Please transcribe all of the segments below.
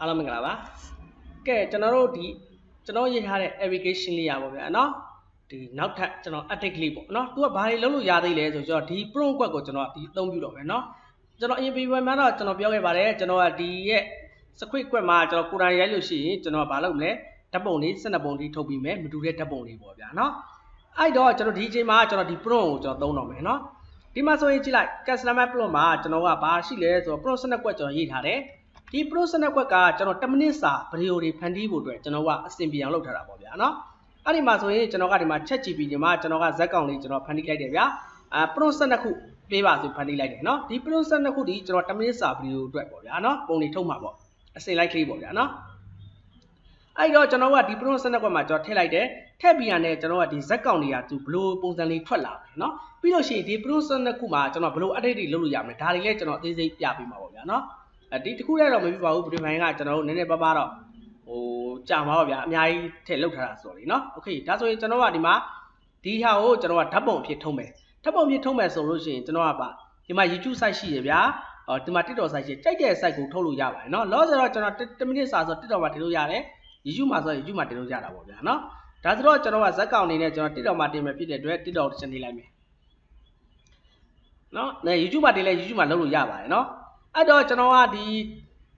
အားလုံးမင်္ဂလာပါကဲကျွန်တော်တို့ရေးထားတဲ့ application လေးရပါဗျာနော်ဒီနောက်ထပ်ကျွန်တော် update လေးပေါ့နော်သူကဘာတွေလုပ်လို့ရသေးလဲဆိုတော့ဒီ prompt ကွက်ကိုကျွန်တော်ဒီအသုံးပြုတော့မယ်နော်ကျွန်တော်အရင်ပြီးမှတော့ကျွန်တော်ပြောခဲ့ပါတယ်ကျွန်တော်ကဒီရဲ့ script ကွက်မှာကျွန်တော်ကိုယ်တိုင်ရိုက်လို့ရှိရင်ကျွန်တော်ဘာလုပ်မလဲဓာတ်ပုံလေး12ပုံလေးထုတ်ပြီးမယ်မတူတဲ့ဓာတ်ပုံလေးပေါ့ဗျာနော်အဲ့တော့ကျွန်တော်ဒီအချိန်မှာကျွန်တော်ဒီ prompt ကိုကျွန်တော်သုံးတော့မယ်နော်ဒီမှာဆိုရင်ကြည့်လိုက် customer prompt မှာကျွန်တော်ကဘာရှိလဲဆိုတော့ prompt 12ကွက်ကျွန်တော်ရေးထားတယ်ဒီ prompt 12ကွက်ကကျွန်တော်10မိနစ်စာဗီဒီယိုတွေဖန်တီးဖို့အတွက်ကျွန်တော်ကအဆင်ပြေအောင်လုပ်ထားတာပေါ့ဗျာနော်အဲ့ဒီမှာဆိုရင်ကျွန်တော်ကဒီမှာ ChatGPT မှာကျွန်တော်ကဇက်ကောင်လေးကျွန်တော်ဖန်တီးလိုက်တယ်ဗျာprompt 12ခုပေးပါဆိုဖန်တီးလိုက်တယ်နော်ဒီ prompt 12ခုဒီကျွန်တော်10မိနစ်စာဗီဒီယိုအတွက်ပေါ့ဗျာနော်ပုံတွေထုတ်မှာပေါ့အစင်လိုက်ကလေးပေါ့ဗျာနော်အဲ့တော့ကျွန်တော်ကဒီ prompt 12ကွက်မှာကျွန်တော်ထည့်လိုက်တယ်ထည့်ပြီးရတဲ့ကျွန်တော်ကဒီဇက်ကောင်တွေကသူဘလို့ပုံစံလေးထွက်လာတယ်နော်ပြီးလို့ရှိရင်ဒီ prompt 12ခုမှာကျွန်တော်ဘလို့ update တွေလုပ်လို့ရမယ်ဒါတွေလည်းကျွန်တော်အသေးစိတ်ပြပေးမှာပေါ့ဗျာနော်ဒီတစ်ခုတည်းတော့မပြပါဘူးဗီဒီယိုဖိုင်ကကျွန်တော်တို့နည်းနည်းပါးပါးတော့ကြာမှာပါဗျာအများကြီးထည့်လောက်ထားတာဆိုတော့လေနော်โอเคဒါဆိုရင်ကျွန်တော်ကဒီမှာဒီဟာကိုကျွန်တော်ကဓာတ်ပုံအဖြစ်ထုံးမယ်ဓာတ်ပုံအဖြစ်ထုံးမယ်ဆိုလို့ရှိရင်ကျွန်တော်ကဒီမှာ YouTube site ရှိရဗျာဒီမှာ TikTok site ရှိကြိုက်တဲ့ site ကိုထုတ်လို့ရပါတယ်နော်လောဆိုတော့ကျွန်တော်10မိနစ်စာဆို TikTok မှာတင်လို့ရတယ် YouTube မှာဆို YouTube မှာတင်လို့ရတာပေါ့ဗျာနော်ဒါဆိုတော့ကျွန်တော်ကဇက်ကောင်အနေနဲ့ကျွန်တော် TikTok မှာတင်မယ်ဖြစ်တဲ့အတွက် TikTok တစ်ချက်နေလိုက်မယ်နော်နဲ့ YouTube မှာတင်လဲ YouTube မှာလုပ်လို့ရပါတယ်နော်အဲ့တော့ကျွန်တော်ကဒီ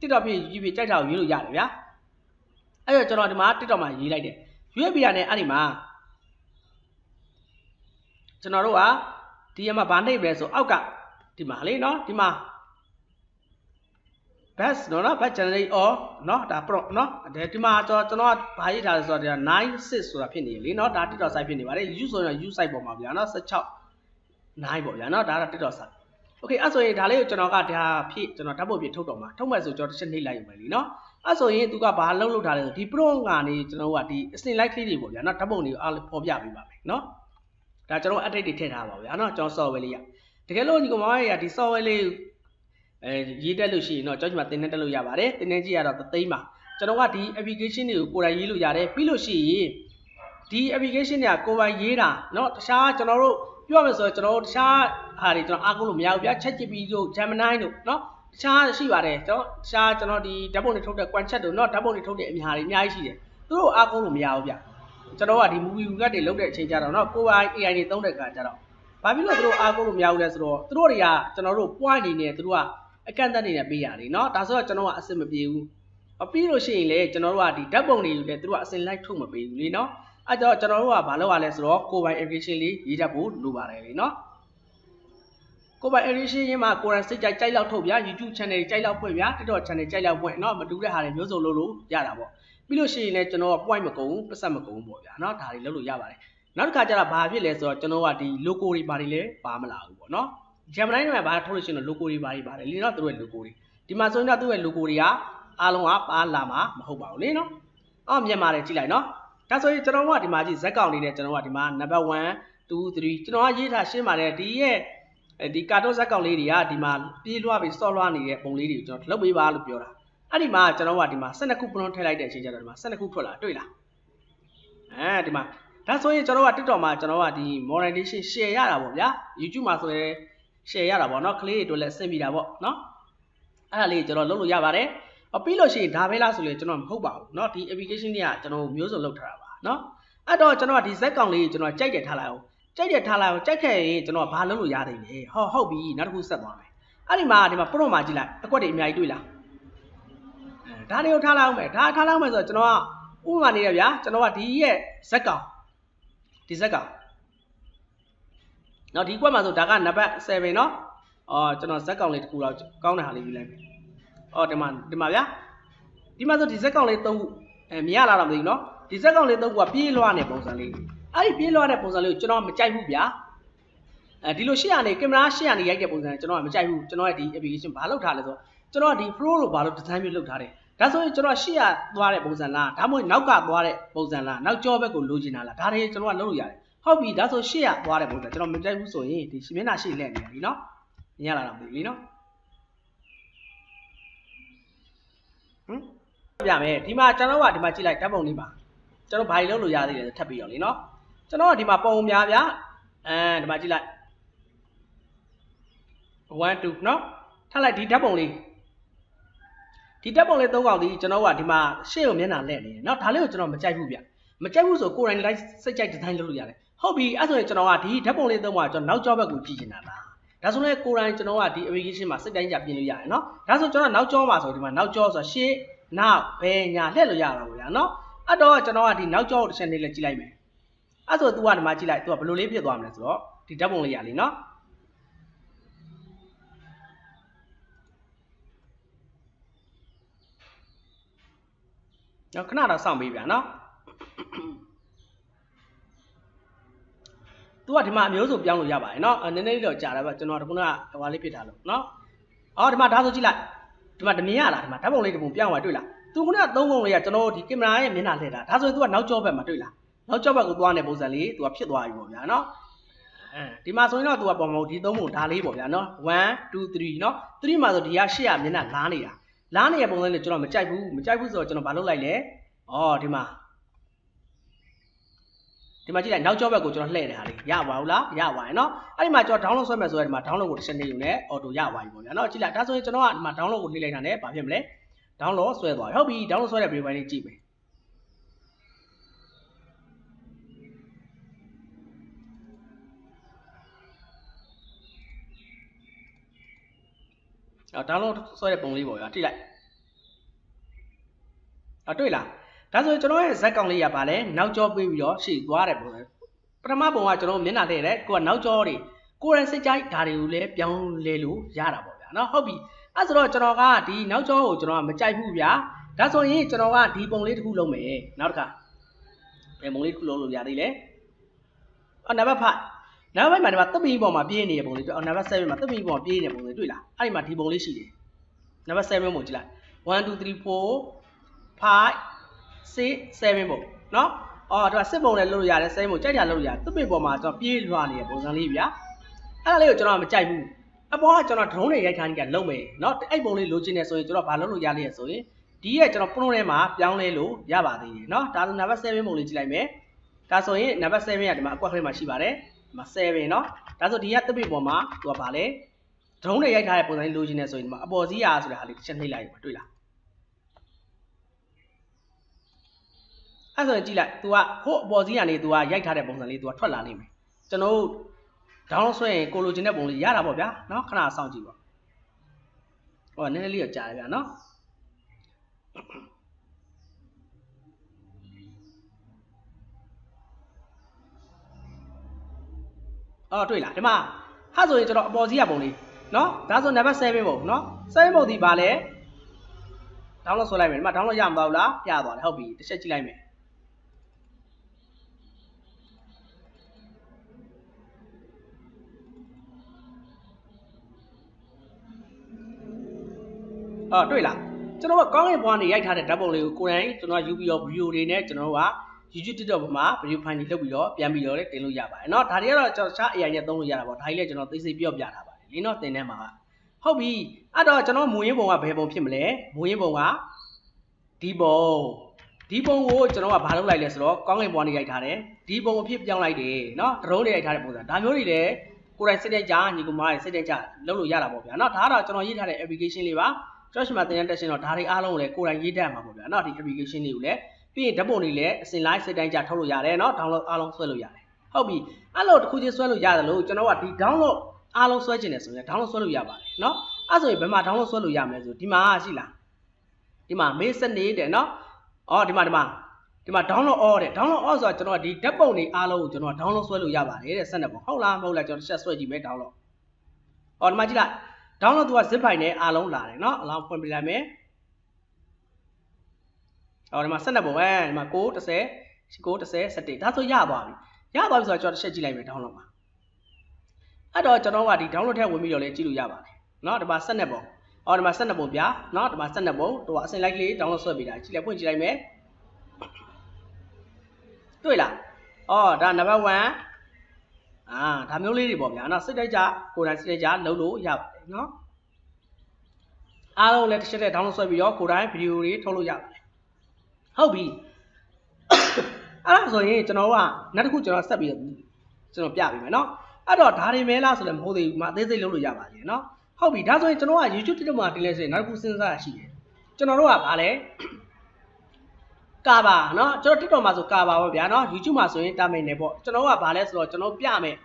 TikTok ဖြစ် YouTube ဖြစ်ကြိုက်တာကိုရေးလို့ရတယ်ဗျာအဲ့တော့ကျွန်တော်ဒီမှာ TikTok မှာရေးလိုက်တယ်ရွေးပြရနဲ့အဲ့ဒီမှာကျွန်တော်တို့ကဒီမှာဗာနှိပ်ပဲဆိုအောက်ကဒီမှာလေနော်ဒီမှာ best နော် best generate or နော်ဒါ prompt နော်ဒီမှာကျွန်တော်ဗာရေးထားတယ်ဆိုတော့96ဆိုတာဖြစ်နေလေနော်ဒါ TikTok site ဖြစ်နေပါတယ် use ဆိုရင် use site ပေါ်မှာဗျာနော်16 9ပေါ့ဗျာနော်ဒါက TikTok siteโอเคအဲ့ဆိုရင်ဒါလေးကိုကျွန်တော်ကဒါဖြစ်ကျွန်တော်ဓာတ်ပုံပြထုတ်တော့မှာထုတ်မယ်ဆိုကျွန်တော်တစ်ချက်နှိပ်လိုက်ရမယ်လीနော်အဲ့ဆိုရင်သူကဘာလုပ်လို့ထားလဲဆိုဒီ prompt ကနေကျွန်တော်ကဒီအစင်လိုက်လေးတွေပေါ့ဗျာနော်ဓာတ်ပုံတွေကိုအားပေါ်ပြပေးပါမယ်နော်ဒါကျွန်တော် update တွေထည့်ထားပါဗျာနော်ကျွန်တော် software လေးရတကယ်လို့ဒီကောင်မရဒီ software လေးရေးတက်လို့ရှိရင်တော့ကျွန်တော်ဒီမှာသင်တန်းတက်လို့ရပါတယ်သင်တန်းကြီးရတော့သိမ်းပါကျွန်တော်ကဒီ application တွေကိုကိုယ်တိုင်ရေးလို့ရတယ်ပြီးလို့ရှိရင်ဒီ application တွေကကိုယ်ပိုင်ရေးတာနော်တခြားကျွန်တော်တို့ပြောရမယ်ဆိုတော့ကျွန်တော်တို့တခြားဟာတွေကျွန်တော်အားကိုးလို့မရဘူးဗျာ ChatGPT တို့ Gemini တို့နော်တခြားရှိပါတယ်ကျွန်တော်ဒီဓာတ်ပုံတွေထုတ်တဲ့ Quantchat တို့နော်ဓာတ်ပုံတွေထုတ်တဲ့အများကြီးအများကြီးရှိတယ်သူတို့အားကိုးလို့မရဘူးဗျာကျွန်တော်ကဒီ movie ကတ်တွေလုပ်တဲ့အချိန်ကျတော့နော်ကိုယ်ပိုင် AI တွေသုံးတဲ့အခါကျတော့ဘာဖြစ်လို့သူတို့အားကိုးလို့မရဘူးလဲဆိုတော့သူတို့တွေကကျွန်တော်တို့ point အနေနဲ့သူတို့ကအကန့်အသတ်နေနဲ့ပေးရတယ်နော်ဒါဆိုတော့ကျွန်တော်ကအဆင်မပြေဘူးပြီးလို့ရှိရင်လေကျွန်တော်တို့ကဒီဓာတ်ပုံတွေလည်းသူတို့ကအဆင်လိုက်ထုတ်မပေးဘူးလေနော်အဲ့တော့ကျွန်တော်တို့ကဘာလုပ်ရလဲဆိုတော့ကိုယ်ပိုင် application လေးရေးတတ်ဖို့လိုပါတယ်လေနော်ကိုယ်ပိုင် application ရင်းမှာကိုယ်တိုင်စိတ်ကြိုက်လောက်ထုတ်ဗျာ YouTube channel ကြိုက်လောက်ဖွင့်ဗျာ TikTok channel ကြိုက်လောက်ဖွင့်နော်မတူတဲ့ဟာတွေမျိုးစုံလုပ်လို့ရတာပေါ့ပြီးလို့ရှိရင်လည်းကျွန်တော်က point မကုန်ဘူးပတ်ဆက်မကုန်ဘူးပေါ့ဗျာနော်ဒါတွေလုပ်လို့ရပါတယ်နောက်တစ်ခါကျတော့ဘာဖြစ်လဲဆိုတော့ကျွန်တော်ကဒီ logo တွေဘာတွေလဲပါမလာဘူးပေါ့နော်Gemini နဲ့ဘာထုတ်လို့ရှိရင်တော့ logo တွေဘာတွေပါတယ်လေနော်သူတို့ရဲ့ logo တွေဒီမှာဆိုရင်တော့သူ့ရဲ့ logo တွေကအားလုံးကပါလာမှာမဟုတ်ပါဘူးလေနော်အော်မြန်မာတွေကြည့်လိုက်နော်ဒါဆိုရင်ကျွန်တော်ကဒီမှာကြည့်ဇက်ကောင်လေးနဲ့ကျွန်တော်ကဒီမှာ number 1 2 3ကျွန်တော်ကရေးထားရှင်းပါတယ်ဒီရဲ့ဒီကာတွန်းဇက်ကောင်လေးတွေကဒီမှာပြေးလွှားပြီးစော့လွှားနေတဲ့ပုံလေးတွေကိုကျွန်တော်လုပ်ပေးပါလို့ပြောတာအဲ့ဒီမှာကျွန်တော်ကဒီမှာ12ခုပလုံးထည့်လိုက်တဲ့အချိန်ကျတော့ဒီမှာ12ခုထွက်လာတွေ့လားဒီမှာဒါဆိုရင်ကျွန်တော်က TikTok မှာကျွန်တော်ကဒီ monetization share ရတာပေါ့ဗျာ YouTube မှာဆိုရင် share ရတာပေါ့နော်ကလေးတွေအတွက်လည်းအဆင်ပြေတာပေါ့နော်အဲ့ဒါလေးကျွန်တော်လုပ်လို့ရပါတယ်ပြီးလို့ရှိရင်ဒါပဲလားဆိုရင်ကျွန်တော်မဟုတ်ပါဘူးเนาะဒီ application တွေကကျွန်တော်မျိုးစုံလုပ်ထားတာပါเนาะအဲ့တော့ကျွန်တော်ကဒီဇက်ကောင်လေးကျွန်တော်ကြိုက်တယ်ထားလိုက်အောင်ကြိုက်ခဲ့ရင်ကျွန်တော်ဘာလုပ်လို့ရသေးလဲဟုတ်ပြီနောက်တစ်ခုဆက်သွားမယ်အဲ့ဒီမှာprompt မှာကြည့်လိုက်အကွက်တွေအများကြီးတွေ့လားဒါတွေကိုထားလိုက်အောင်မယ်ဒါထားလိုက်အောင်မယ်ဆိုတော့ကျွန်တော်ကဥပမာနေရဗျာကျွန်တော်ကဒီရဲ့ဇက်ကောင်เนาะဒီကွက်မှာဆိုဒါကနံပါတ်7เนาะကျွန်တော်ဇက်ကောင်လေးတစ်ခုတော့ကောင်းတဲ့ဟာလေးယူလိုက်မယ်ဒီမှာဗျာဒီမှာဆိုဒီဇက်ကောင်လေး3ခုမြင်ရလားတော့မသိဘူးเนาะဒီဇက်ကောင်လေး3ခုကပြေးလွှားနေပုံစံလေးအဲ့ဒီပြေးလွှားတဲ့ပုံစံလေးကိုကျွန်တော်မကြိုက်ဘူးဗျာဒီလိုရှေ့ကနေကင်မရာရှေ့ကနေရိုက်တဲ့ပုံစံကျွန်တော်ကမကြိုက်ဘူးကျွန်တော်ရဲ့ဒီ application ဘာလုပ်ထားလဲဆိုတော့ကျွန်တော်ကဒီ flow လို့ဘာလို့ design မျိုးလုပ်ထားတယ်ဒါဆိုရင်ကျွန်တော်ရှေ့ကသွားတဲ့ပုံစံလားဒါမှမဟုတ်နောက်ကသွားတဲ့ပုံစံလားနောက်ကျောဘက်ကိုလိုချင်တာလားဒါတွေကျွန်တော်ကလုပ်လို့ရတယ်ဟုတ်ပြီဒါဆိုရှေ့ကသွားတဲ့ပုံစံကျွန်တော်မကြိုက်ဘူးဆိုရင်ဒီမျက်နှာရှေ့လက်နေတယ်လीเนาะမြင်ရလားတော့မသိဘူးလीเนาะပြမယ်ဒီမှာကျွန်တော်ကဒီမှာကြည့်လိုက်ဓာတ်ပုံလေးပါကျွန်တော်ဘာတွေလုပ်လို့ရသေးလဲထပ်ပြီးတော့လीเนาะကျွန်တော်ကဒီမှာပုံများဗျာဒီမှာကြည့်လိုက်1 2เนาะထပ်လိုက်ဒီဓာတ်ပုံလေး ဒီတက်ပုံလေး3កောက်ဒီကျွန်တော်ကဒီမှာရှေ့ကိုမျက်နှာလှည့်နေတယ်เนาะဒါလေးကိုကျွန်တော်မကြိုက်ဘူးဗျမကြိုက်ဘူးဆိုကိုယ်တိုင်လိုက်စိတ်ကြိုက်ဒီဇိုင်းလုပ်လို့ရတယ်ဟုတ်ပြီအဲ့ဆိုရင်ကျွန်တော်ကဒီဓာတ်ပုံလေး3မှာကျွန်တော်နောက်ကျောဘက်ကိုကြည့်နေတာလားဒါဆိုရင်ကိုယ်တိုင်ကျွန်တော်ကဒီ application မှာစိတ်တိုင်းကြပြင်လို့ရတယ်เนาะဒါဆိုကျွန်တော်နောက်ကျောမှာဆိုဒီမှာနောက်ကျောဆိုရှေ့နောက်ဘယ်ညာလှည့်လို့ရတာပေါ့ဗျာเนาะအဲ့တော့ကျွန်တော်ကဒီနောက်ကျောကိုတစ်ချက်နေလဲကြည့်လိုက်မယ်အဲ့ဆို तू ကဒီမှာကြည့်လိုက် तू ကဘယ်လိုလေးဖြစ်သွားမလဲဆိုတော့ဒီဓာတ်ပုံလေးရလေးเนาะခဏတော့စောင့်ပေးဗျာเนาะသူကဒီမှာအမျိုးစုံပြောင်းလို့ရပါတယ်เนาะနည်းနည်းလေးတော့ကြာတယ်ဗျကျွန်တော်ဒီခုနကဟိုလေးဖြစ်တာလို့เนาะအော်ဒီမှာဒါဆိုကြည့်လိုက်ဒီမှာတမြင်ရလားဒီမှာဓာတ်ပုံလေးတစ်ပုံပြောင်းသွားတွေ့လားသူခုနက3ပုံလေးကကျွန်တော်ဒီကင်မရာရဲ့မျက်နှာလှည့်တာဒါဆိုရင် तू ကနောက်ကျောဘက်မှာတွေ့လားနောက်ကျောဘက်ကိုသွားနေပုံစံလေး तू ကဖြစ်သွားပြီပေါ့ဗျာเนาะဒီမှာဆိုရင်တော့ तू ကပုံပုံဒီ3ပုံဒါလေးပေါ့ဗျာเนาะ1 2 3เนาะ3မှာဆိုဒီကရှေ့ကမျက်နှာလားနေတဲ့ပုံစံလေးကျွန်တော်မကြိုက်ဘူးဆိုတော့ကျွန်တော်ဘာလုပ်လိုက်လဲအော်ဒီမှာကြည့်လိုက်နောက်ကျောဘက်ကိုကျွန်တော်လှည့်နေတာလေးရပါဘူးလားရပါရဲ့เนาะအဲ့ဒီမှာကျွန်တော် download ဆွဲမယ်ဆိုရင်ဒီမှာ download ကိုတစ်ချက်နှိပ်ယူနေ auto ရပါပြီပေါ့ဗျာเนาะကြည့်လိုက်ဒါဆိုရင်ကျွန်တော်ကဒီမှာ download ကိုနှိပ်လိုက်တာနဲ့ဘာဖြစ်မလဲ download ဆွဲသွားပြီဟုတ်ပြီ download ဆွဲတဲ့ video file လေးကြည့်မယ်download ဆွဲတဲ့ပုံလေးပေါ့ဗျာကြည့်လိုက်တွေ့လားဒါဆိုရင်ကျွန်တော်ရဲ့ဇက်ကောင်လေးရပါလဲနောက်ကျောပေးပြီးတော့ရှေ့သွားတယ်ပုံစံပထမပုံကကျွန်တော်မျက်နှာထည့်တယ်ကိုကနောက်ကျောတွေကိုယ်တိုင်စိတ်ကြိုက်ဒါတွေကိုလည်းပြောင်းလဲလို့ရတာပေါ့ဗျာเนาะဟုတ်ပြီအဲ့ဆိုတော့ကျွန်တော်ကဒီနောက်ကျောကိုကျွန်တော်ကမကြိုက်ဘူးဗျာဒါဆိုရင်ကျွန်တော်ကဒီပုံလေးတစ်ခုလုံးမယ်နောက်တစ်ခါဘယ်ပုံလေးတစ်ခုလုံးလို့ရသေးလဲနံပါတ်5နံပါတ်5မှာဒီမှာသမီးပေါ်မှာပြေးနေတဲ့ပုံလေးတွေ့နံပါတ်7မှာသမီးပေါ်မှာပြေးနေတဲ့ပုံလေးတွေ့လားအဲ့ဒီမှာဒီပုံလေးရှိတယ်နံပါတ်7ပုံကြည့်လိုက်1 2 3 4 5 6 7ပုံเนาะအော်ဒါစစ်ပုံလည်းလုပ်လို့ရတယ်7ပုံကြိုက်တာလုပ်လို့ရတယ်သူ့ပေပေါ်မှာကျွန်တော်ပြေးလွှာနေတဲ့ပုံစံလေးဗျာအဲ့ဒါလေးကိုကျွန်တော်မကြိုက်ဘူးအပေါ်ကကျွန်တော် drone တွေရိုက်ထားနေကြလုံးမယ်เนาะအဲ့ပုံလေးလိုချင်နေဆိုရင်ကျွန်တော်ဘာလုပ်လို့ရလဲဆိုရင်ဒီရဲ့ကျွန်တော် prompt ထဲမှာပြောင်းလဲလို့ရပါသေးတယ်เนาะဒါဆိုနံပါတ်7ပုံလေးကြည့်လိုက်မယ်ဒါဆိုရင်နံပါတ်7ကဒီမှာအကွက်ခလေးမှာရှိပါတယ်ဒီမှာ7เนาะဒါဆိုဒီကသူ့ပေပေါ်မှာသူကဘာလဲ drone တွေရိုက်ထားတဲ့ပုံစံလေးလိုချင်နေဆိုရင်ဒီမှာအပေါ်စီးရဆိုတဲ့ဟာလေးတစ်ချက်နှိပ်လိုက်ပါတွေ့လားအဲ့ဆိုရင်ကြည့်လိုက် तू ကဟိုအပေါ်စီးကနေ तू ကရိုက်ထားတဲ့ပုံစံလေး तू ကထွက်လာနိုင်မယ်ကျွန်တော်တို့ download ဆွဲရင်ကိုလိုချင်တဲ့ပုံလေးရတာပေါ့ဗျာเนาะခဏစောင့်ကြည့်ပါဟောနည်းနည်းလေးတော့ကြာတယ်ဗျာเนาะအော်တွေ့လားဒီမှာဟာဆိုရင်ကျွန်တော်အပေါ်စီးရပုံလေးเนาะဒါဆိုနံပါတ်7ပုံเนาะ7ပုံဒီပါလဲ download ဆွဲလိုက်မယ်ဒီမှာ download ရမသွားဘူးလားပြသွားတယ်ဟုတ်ပြီတစ်ချက်ကြည့်လိုက်မယ်တွေ့လားကျွန်တော်ကကောင်းကင်ဘွားနေရိုက်ထားတဲ့ဓာတ်ပုံလေးကိုကိုယ်တိုင်ကျွန်တော်ယူပြီးတော့ video တွေနဲ့ကျွန်တော်က YouTube TikTok ပေါ်မှာ video file တွေလုပ်ပြီးတော့ပြန်ပြီးတော့လည်းတင်လို့ရပါတယ်เนาะဒါတွေကတော့ကျွန်တော်တခြား AI နဲ့သုံးလို့ရတာပေါ့ဒါကြီးလည်းကျွန်တော်သိစိတ်ပြောပြထားပါတယ်လင်းတော့တင်ထဲမှာဟုတ်ပြီအဲ့တော့ကျွန်တော်မူရင်းပုံကဘယ်ပုံဖြစ်မလဲမူရင်းပုံကဒီပုံကိုကျွန်တော်ကဘာလုပ်လိုက်လဲဆိုတော့ကောင်းကင်ဘွားနေရိုက်ထားတယ်ဒီပုံအဖြစ်ပြောင်းလိုက်တယ်เนาะ drone တွေရိုက်ထားတဲ့ပုံစံဒါမျိုးတွေလည်းကိုယ်တိုင်စိတ်တကြညီကောင်မတွေစိတ်တကြလုပ်လို့ရတာပေါ့ဗျာเนาะဒါကတော့ကျွန်တော်ရေးထားတဲ့ application လေးပါJosh မှာတင်တဲ့တက်ရှင်တော့ဒါတွေအားလုံးကိုလည်းကိုယ်တိုင်ရေးတတ်မှာပေါ့ဗျာเนาะဒီ application လေးကိုလည်းပြီးရင်ဓာတ်ပုံတွေလည်းအစင် live စိတ်တိုင်းကြထုတ်လို့ရတယ်เนาะ download အားလုံးဆွဲလို့ရတယ်ဟုတ်ပြီအဲ့လိုတစ်ခုချင်းဆွဲလို့ရတယ်လို့ကျွန်တော်ကဒီ download အားလုံးဆွဲချင်တယ်ဆိုရင် download ဆွဲလို့ရပါတယ်เนาะအဲ့ဆိုရင်ဘယ်မှာ download ဆွဲလို့ရမလဲဆိုဒီမှာရှိလားဒီမှာ mail စနေတယ်เนาะအော်ဒီမှာ download all တဲ့ download all ဆိုတာကျွန်တော်ဒီဓာတ်ပုံတွေအားလုံးကိုကျွန်တော် download ဆွဲလို့ရပါတယ်တဲ့12ပုံဟုတ်လားမဟုတ်လားကျွန်တော်တစ်ချက်ဆွဲကြည့်မယ် download အော်ဒီမှာကြည့်လိုက်download သူက zip file နဲ့အားလုံးလာတယ်เนาะအလောင်းဖွင့်ပြလိုက်မယ်ဟောဒီမှာ12ပုံပဲဒီမှာ9 10 9 10 17ဒါဆိုရသွားပြီဆိုတော့ကျွန်တော်တစ်ချက်ကြည့်လိုက်မယ် download မှာအဲ့တော့ကျွန်တော်ကဒီ download ထဲဝင်ပြီးတော့လည်းကြည့်လို့ရပါတယ်เนาะဒီမှာ12ပုံအော်ဒီမှာ12ပုံပြเนาะဒီမှာ12ပုံသူကအစင်လိုက်လေး download ဆွဲပေးတာကြည့်လိုက်ဖွင့်ကြည့်လိုက်မယ်တွေ့လားအော်ဒါနံပါတ်1ဒါမျိုးလေးတွေပေါ့ဗျာเนาะစိတ်တိုက်ကြကိုယ်တိုင်စိတ်တိုက်ကြလုပ်လို့ရပါတယ်เนาะအားလုံးလည်းတစ်ချက်တည်း download ဆွဲပြီးတော့ကိုယ်တိုင် video တွေထုတ်လို့ရပါတယ်ဟုတ်ပြီအဲ့ဒါဆိုရင်ကျွန်တော်ကနောက်တစ်ခုကျွန်တော်ဆက်ပြီးတော့ကျွန်တော်ပြပေးမယ်เนาะအဲ့တော့ဒါတွေမဲလားဆိုလည်းမဟုတ်သေးဘူးမအသေးစိတ်လုပ်လို့ရပါသေးတယ်เนาะဟုတ်ပြီဒါဆိုရင်ကျွန်တော်က YouTube TikTok မှာတင်လဲဆိုရင်နောက်တစ်ခုစဉ်းစားရရှိတယ် ကျွန်တော်တို့ကဗာလဲကာပါနော်ကျွန်တော် TikTok မှာဆိုကာပါပေါ့ဗျာနော် YouTube မှာဆိုရင်တာမင်နယ်ပေါ့ကျွန်တော်ကဗာလဲဆိုတော့ကျွန်တော်ပြမယ်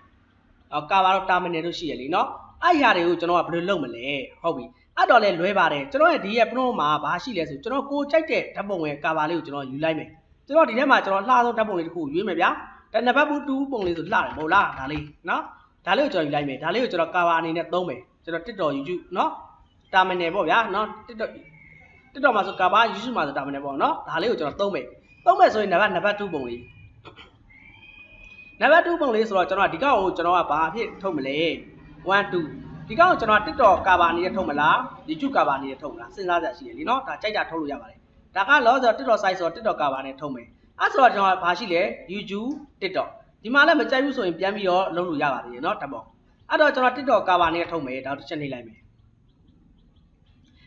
ကာပါတော့တာမင်နယ်တို့ရှိရလीနော်အဲ့ဟာတွေကိုကျွန်တော်ကဘယ်လိုလုပ်မလဲဟုတ်ပြီအဲ့တော့လဲလွဲပါတယ်ကျွန်တော်ရဲ့ဒီရဲ့ prompt မှာဘာရှိလဲဆိုကျွန်တော်ကိုကြိုက်တဲ့ဓာတ်ပုံရဲ့ကာပါလေးကိုကျွန်တော်ယူလိုက်မယ်ကျွန်တော်ဒီထဲမှာကျွန်တော်လှဆုံးဓာတ်ပုံလေးတစ်ခုရွေးမယ်ဗျာဒါနံပါတ်2ပုံလေးဆိုလှတယ်မဟုတ်လားဒါလေးနော်ဒါလေးကိုကျွန်တော်ယူလိုက်မယ်ဒါလေးကိုကျွန်တော်ကာပါအနေနဲ့သုံးမယ်ကျွန်တော် TikTok YouTube နော်တာမင်နယ်ပေါ့ဗျာနော် TikTok မှာဆိုကာပါ YouTube မှာဆိုတာမနဲ့ပေါ့နော်ဒါလေးကိုကျွန်တော်သုံးမယ်ဆိုရင်နံပါတ်2ပုံလေးနံပါတ်2ပုံလေးဆိုတော့ကျွန်တော်ဒီကောက်ကိုကျွန်တော်ကဘာအဖြစ်ထုတ်မလဲ1 2ဒီကောက်ကိုကျွန်တော် TikTok ကာပါအနေနဲ့ထုတ်မလား YouTube ကာပါအနေနဲ့ထုတ်မလားစဉ်းစားကြရှိရလीနော်ဒါကြိုက်တာထုတ်လို့ရပါတယ်ဒါကလောဆိုတော့ TikTok site ဆိုတော့ TikTok ကာပါနဲ့ထုတ်မယ်အဲ့ဆိုတော့ကျွန်တော်ဘာရှိလဲ YouTube TikTok ဒီမှာလည်းမကြိုက်ဘူးဆိုရင်ပြန်ပြီးတော့လုပ်လို့ရပါသေးတယ်နော်တပေါ့အဲ့တော့ကျွန်တော် TikTok ကာပါနဲ့ထုတ်မယ်ဒါတစ်ချက်နှိပ်လိုက်မယ်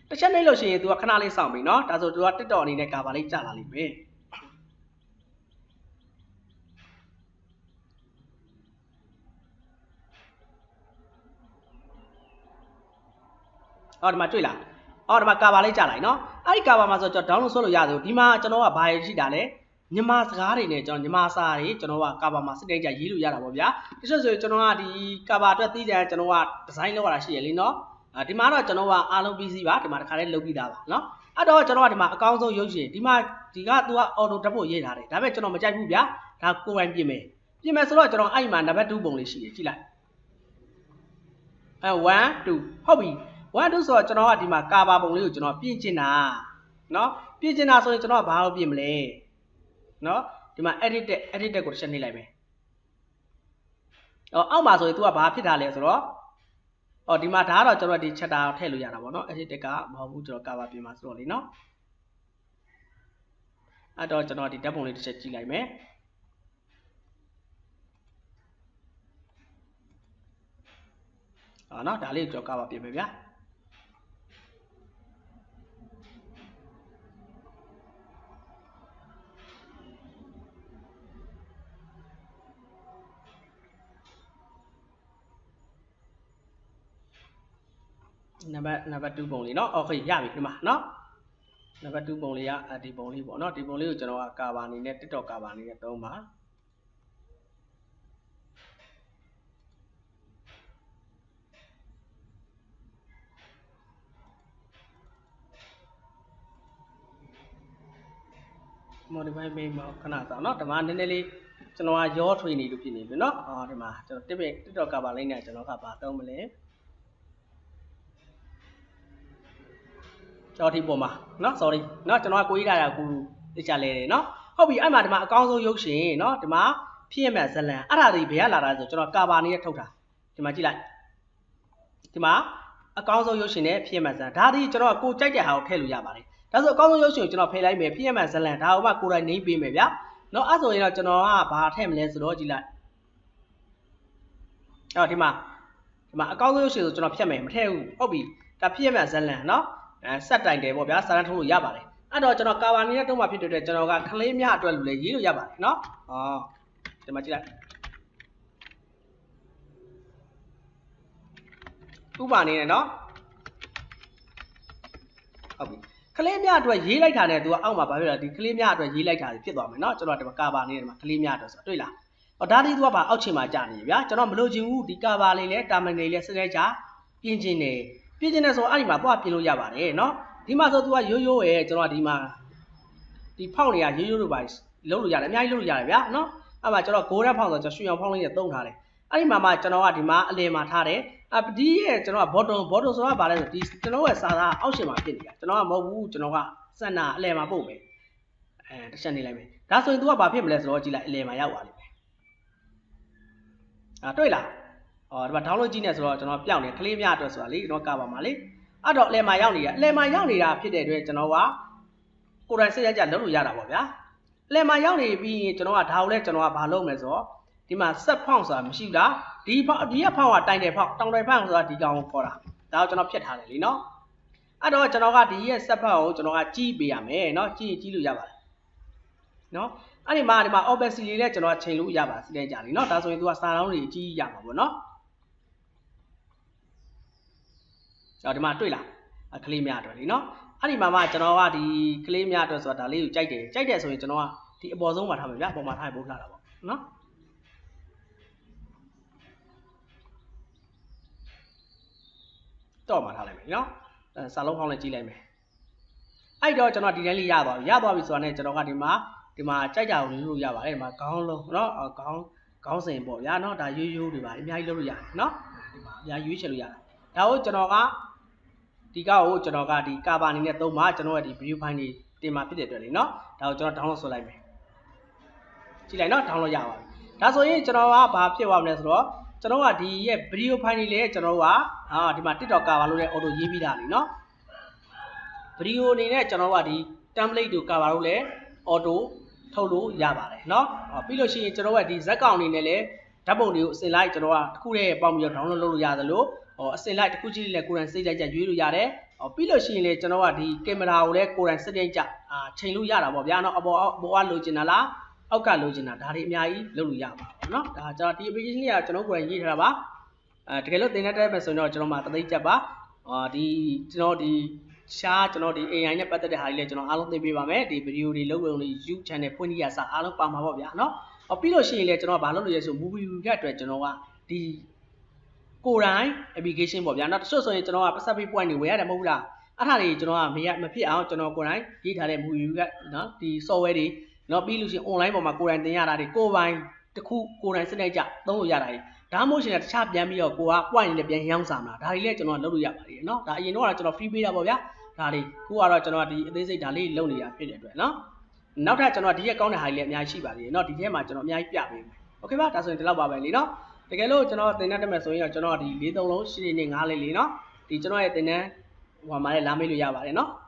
တစ်ချက်နှိပ်လို့ရှိရင် तू ကခဏလေးစောင့်ပြီနော်ဒါဆို तू က TikTok အနေနဲ့ကာပါလေးကြာလာလိမ့်မယ်အော်ဒီမှာတွေ့လားအော်ဒီမှာကာပါလေးကြာလိုက်နော်အဲ့ဒီကာပါမှာဆိုကျွန်တော် download ဆွဲလို့ရသလိုဒီမှာကျွန်တော်ကဘာရရှိတာလဲမြန်မာစကားတွေနဲ့ကျွန်တော်မြန်မာစာတွေကျွန်တော်ကကာပါမှာစတဲ့ကြရေးလို့ရတာပေါ့ဗျာတချို့ဆိုကျွန်တော်ကဒီကာပါအတွက်သိကြတယ်ကျွန်တော်ကဒီဇိုင်းလုပ်ရတာရှိရလीနော်ဒီမှာတော့ကျွန်တော်ကအားလုံးပြီးစီးပါဒီမှာတစ်ခါလေးလုပ်ပြီးသားပါနော်အဲ့တော့ကျွန်တော်ကဒီမှာအကောင်းဆုံးရုပ်ရှင်ဒီမှာဒီက तू က auto ဓာတ်ပုံရေးထားတယ်ဒါပေမဲ့ကျွန်တော်မကြိုက်ဘူးဗျာဒါကိုယ်ပိုင်ပြင်မယ်ဆိုတော့ကျွန်တော်အဲ့မှာနံပါတ်2ပုံလေးရှိတယ်ကြည့်လိုက်1 2ဟုတ်ပြီ1 2ဆိုတော့ကျွန်တော်ကဒီမှာကာပါပုံလေးကိုကျွန်တော်ပြင်ချင်တာနော်ပြင်ချင်တာဆိုရင်ကျွန်တော်ကဘာလို့ပြင်မလဲနော်ဒီမှာ edit ကိုတစ်ချက်နှိပ်လိုက်မယ်အောက်မှာဆိုရင် तू ကဘာဖြစ်တာလဲဆိုတော့ဒီမှာဒါကတော့ကျွန်တော်ဒီ chapter ထည့်လို့ရတာပေါ့နော် edit ကမဟုတ်ဘူးကျွန်တော်ကာပါပြင်မှာဆိုတော့လေနော်အဲ့တော့ကျွန်တော်ဒီဓာတ်ပုံလေးတစ်ချက်ကြည့်လိုက်မယ်နော်ဒါလေးကျွန်တော်ကာပါပြင်မယ်ဗျာနံပါတ်2ပုံလေးเนาะโอเคရပြီဒီမှာเนาะနံပါတ်2ပုံလေးကဒီပုံလေးပေါ့เนาะဒီပုံလေးကိုကျွန်တော်ကကာပါအနေနဲ့ TikTok ကာပါအနေနဲ့သုံးပါmodify ပေးမှာခဏဆောင်เนาะဒီမှာနည်းနည်းလေးကျွန်တော်ကရောထွေနေလို့ဖြစ်နေပြီเนาะဒီမှာကျွန်တော် TikTok ကာပါလေးနဲ့ကျွန်တော်ကဘာသုံးမလဲကျွန်တော်ဒီပုံမှာเนาะ sorry เนาะကျွန်တော်ကကိုကြီးထားတာကိုသိချလဲတယ်เนาะဟုတ်ပြီအဲ့မှာဒီမှာအကောင်းဆုံးရုပ်ရှင်เนาะဒီမှာဖြစ်ရမဲ့ဇလန်အဲ့ဒါတွေဘယ်ကလာတာဆိုကျွန်တော်ကာပါနေနဲ့ထုတ်တာဒီမှာကြည့်လိုက်ဒီမှာအကောင်းဆုံးရုပ်ရှင်နဲ့ဖြစ်ရမဲ့ဇလန်ဒါဒီကျွန်တော်ကိုကြိုက်တဲ့ဟာကိုထည့်လို့ရပါတယ်ဒါဆိုအကောင်းဆုံးရုပ်ရှင်ကိုကျွန်တော်ဖယ်လိုက်မယ်ဖြစ်ရမဲ့ဇလန်ဒါကိုမှကိုယ်တိုင်နေပေးမယ်ဗျာเนาะအဲ့ဆိုရင်တော့ကျွန်တော်ကဘာထည့်မလဲဆိုတော့ကြည့်လိုက်အဲ့ဒီမှာအကောင်းဆုံးရုပ်ရှင်ဆိုကျွန်တော်ဖြတ်မယ်မထည့်ဘူးဟုတ်ပြီဒါဖြစ်ရမဲ့ဇလန်เนาะဆက်တိုင်တယ်ပေါ့ဗျာစာတန်းထုတ်လို့ရပါတယ်အဲ့တော့ကျွန်တော်ကာပါနေနဲ့တုံးမှဖြစ်တဲ့ကျွန်တော်ကကလေးများအတွက်လူလည်းရေးလို့ရပါတယ်เนาะဒီမှာကြည့်လိုက်ဥပမာနေနဲ့เนาะဟုတ်ပြီကလေးများအတွက်ရေးလိုက်တာနဲ့ तू ကအောက်မှာဘာဖြစ်လဲဒီကလေးများအတွက်ရေးလိုက်တာဖြစ်သွားမယ်เนาะကျွန်တော်ဒီမှာကာပါနေနဲ့ဒီမှာကလေးများအတွက်ဆိုတွေ့လားဒါဒီ तू ကဘာအောက်ချင်မှာကြာနေပြီဗျာကျွန်တော်မလို့ချင်ဘူးဒီကာပါလေးနဲ့တာမင်လေးနဲ့စတဲ့ကြပြင်ချင်တယ်ပြင်ချင်တယ်ဆိုအဲ့ဒီမှာသွားပြင်လို့ရပါတယ်เนาะဒီမှာဆို तू ကရိုးရိုးရဲ့ကျွန်တော်ဒီမှာဒီဖောက်နေရရိုးရိုးလိုပါလုံးလို့ရတယ်အများကြီးလုံးလို့ရတယ်ဗျာเนาะအဲ့မှာကျွန်တော် golden ဖောက်ဆိုကျွန်တော်ရွှေအောင်ဖောက်လေးနဲ့သုံးထားတယ်အဲ့ဒီမှာကျွန်တော်ကဒီမှာအလယ်မှာထားတယ်ဒီရဲ့ကျွန်တော်က bottom ဆိုတာဘာလဲဆိုဒီကျွန်တော်ရဲ့စာသားအောက်ရှင်မှာဖြစ်နေတာကျွန်တော်ကမဟုတ်ဘူးကျွန်တော်ကစက်နာအလယ်မှာပို့မယ်တစ်ချက်နေလိုက်မယ်ဒါဆိုရင် तू ကဘာဖြစ်မလဲဆိုတော့ကြည့်လိုက်အလယ်မှာရောက်သွားလိမ့်မယ်တွေ့လားဒီမှာ download ကြည့်နေဆိုတော့ကျွန်တော်ပြောင်းနေကလေးများအတွက်ဆိုတာလေကျွန်တော်ကပါမှာလေအဲ့တော့အလယ်မှာရောက်နေတာဖြစ်တဲ့အတွက်ကျွန်တော်ကကိုယ်တိုင်စိတ်ရကြလုပ်လို့ရတာပေါ့ဗျာအလယ်မှာရောက်နေပြီးကျွန်တော်ကဒါကိုလည်းကျွန်တော်ကဘာလုပ်မလဲဆိုတော့ဒီမှာ set ဖောင်းဆိုတာမရှိဘူးလားဒီကဖောင်းကတိုင်တယ်ဖောင်းတောင်တိုင်ဖောင်းဆိုတာဒီကောင်ကိုခေါ်တာဒါကိုကျွန်တော်ဖြတ်ထားတယ်လीเนาะအဲ့တော့ကျွန်တော်ကဒီရဲ့ set ဖောင်းကိုကျွန်တော်ကကြီးပေးရမယ်เนาะကြီးလို့ရပါတယ်เนาะအဲ့ဒီမှာopacity လေးလည်းကျွန်တော်ချိန်လို့ရပါစီတဲ့ကြလीเนาะဒါဆိုရင် तू ကစာတောင်းတွေကြီးရမှာပေါ့เนาะဒီမှာတွေ့လားကလေးများအတွက်လीเนาะ အဲ့ဒီမှာမှကျွန်တော်ကဒီကလေးများအတွက်ဆိုတာဒါလေးကိုကြိုက်တယ်ဆိုရင်ကျွန်တော်ကဒီအပေါ်ဆုံးမှာထားမယ်ဗျာအပေါ်မှာထားရင်ပို့လာတာပေါ့နော်တော့မှာထားလိုက်မယ်နော်စာလုံးဖောင်းလိုက်ကြည့်လိုက်မယ်အဲ့တော့ကျွန်တော်ဒီတိုင်းလေးရသွားပြီဆိုတာနဲ့ကျွန်တော်ကဒီမှာကြိုက်တာကိုလုပ်လို့ရပါတယ်ဒီမှာခေါင်းလုံးနော်ခေါင်းစဉ်ပေါ့ဗျာနော်ဒါရိုးရိုးတွေပါအများကြီးလုပ်လို့ရတယ်နော်ဒီမှာအများရွေးချယ်လို့ရတယ်ဒါကိုကျွန်တော်ကဒီကောက်ကိုကျွန်တော်ကဒီကာဗာအနေနဲ့သုံးမှာကျွန်တော်ရဲ့ဒီ video file တွေတင်မှာဖြစ်တဲ့အတွက်လေနော်ဒါကိုကျွန်တော် download ဆွဲလိုက်မယ်ကြည့်လိုက်နော် download ရပါပြီဒါဆိုရင်ကျွန်တော်ကဘာဖြစ်သွားမလဲဆိုတော့ကျွန်တော်ကဒီရဲ့ video file တွေလည်းကျွန်တော်ကဒီမှာ TikTok ကာဗာလို့လည်း auto ရေးပြီးတာလीနော် video အနေနဲ့ကျွန်တော်ကဒီ template တို့ကာဗာလို့လည်း auto ထုတ်လို့ရပါတယ်เนาะပြီးလို့ရှိရင်ကျွန်တော်ကဒီဇက်ကောင်အနေနဲ့လည်းဓာတ်ပုံတွေကိုအစင်လိုက်ကျွန်တော်ကတစ်ခုတည်းပေါင်းပြီးတော့ download လုပ်လို့ရသလိုအစင်လိုက်တစ်ခုချင်းလည်းကိုယ်တိုင်စိတ်ကြိုက်ကြရွေးလို့ရတယ်ပြီးလို့ရှိရင်လည်းကျွန်တော်ကဒီကင်မရာကိုလည်းကိုယ်တိုင်စက်တင်ကြချိန်လို့ရတာပေါ့ဗျာเนาะအပေါ်ကလိုချင်တာလားအောက်ကလိုချင်တာဒါတွေအများကြီးလုပ်လို့ရပါဘူးเนาะဒါကျွန်တော်ဒီ application လေးကကျွန်တော်ကိုယ်တိုင်ရေးထားတာပါတကယ်လို့သင်တဲ့မယ်ဆိုတော့ကျွန်တော်မှတသိချက်ပါဒီကျွန်တော်ဒီရှားကျွန်တော်ဒီ AI နဲ့ပတ်သက်တဲ့ဟာတွေလည်းကျွန်တော်အားလုံးသိပေးပါမယ်ဒီ video တွေလုပ်ပုံတွေ YouTube channel ဖွင့်ကြည့်ရစအားလုံးပါမှာပေါ့ဗျာเนาะပြီးလို့ရှိရင်လည်းကျွန်တော်ကဘာလုပ်လို့ရဆို movie review အတွက်ကျွန်တော်ကဒီကိုယ်တိုင် application ပေါ့ဗျာเนาะတချို့ဆိုရင်ကျွန်တော်ကပတ်သက်ပြီး point တွေဝယ်ရတယ်မဟုတ်ဘူးလားအဲ့ဒါတွေကျွန်တော်ကမဖြစ်အောင်ကျွန်တော်ကိုယ်တိုင်ရေးထားတဲ့ movie review ကเนาะဒီ software တွေเนาะပြီးလို့ရှိရင် online ပေါ်မှာကိုယ်တိုင်သင်ရတာတွေကိုယ်ပိုင်တစ်ခုကိုယ်တိုင်စနစ်ကြသုံးလို့ရတာတွေဒါမှမဟုတ်ရှင်တခြားပြန်ပြီးတော့ကိုက point နဲ့ပြန်ရောင်းစားမှာဒါတွေလည်းကျွန်တော်လုပ်လို့ရပါတယ်เนาะဒါအရင်တော့ကျွန်တော် free ပေးတာပေါ့ဗျာဒါလေးခုကတော့ကျွန်တော်ဒီအသေးစိတ်ဒါလေးလုပ်နေရဖြစ်တဲ့အတွက်เนาะနောက်ထပ်ကျွန်တော်ဒီရက်ကောင်းတဲ့ဟာတွေလည်းအများကြီးရှိပါသေးတယ်เนาะဒီထဲမှာကျွန်တော်အများကြီးပြပေးမယ်โอเคပါဒါဆိုရင်ဒီလောက်ပါပဲလीเนาะတကယ်လို့ကျွန်တော်သင်တန်းတက်မယ်ဆိုရင်တော့ကျွန်တော်ဒီ4-3လုံး8-5လေးလीเนาะဒီကျွန်တော်ရဲ့သင်တန်းဟိုမှာလည်းလာမေးလို့ရပါတယ်เนาะ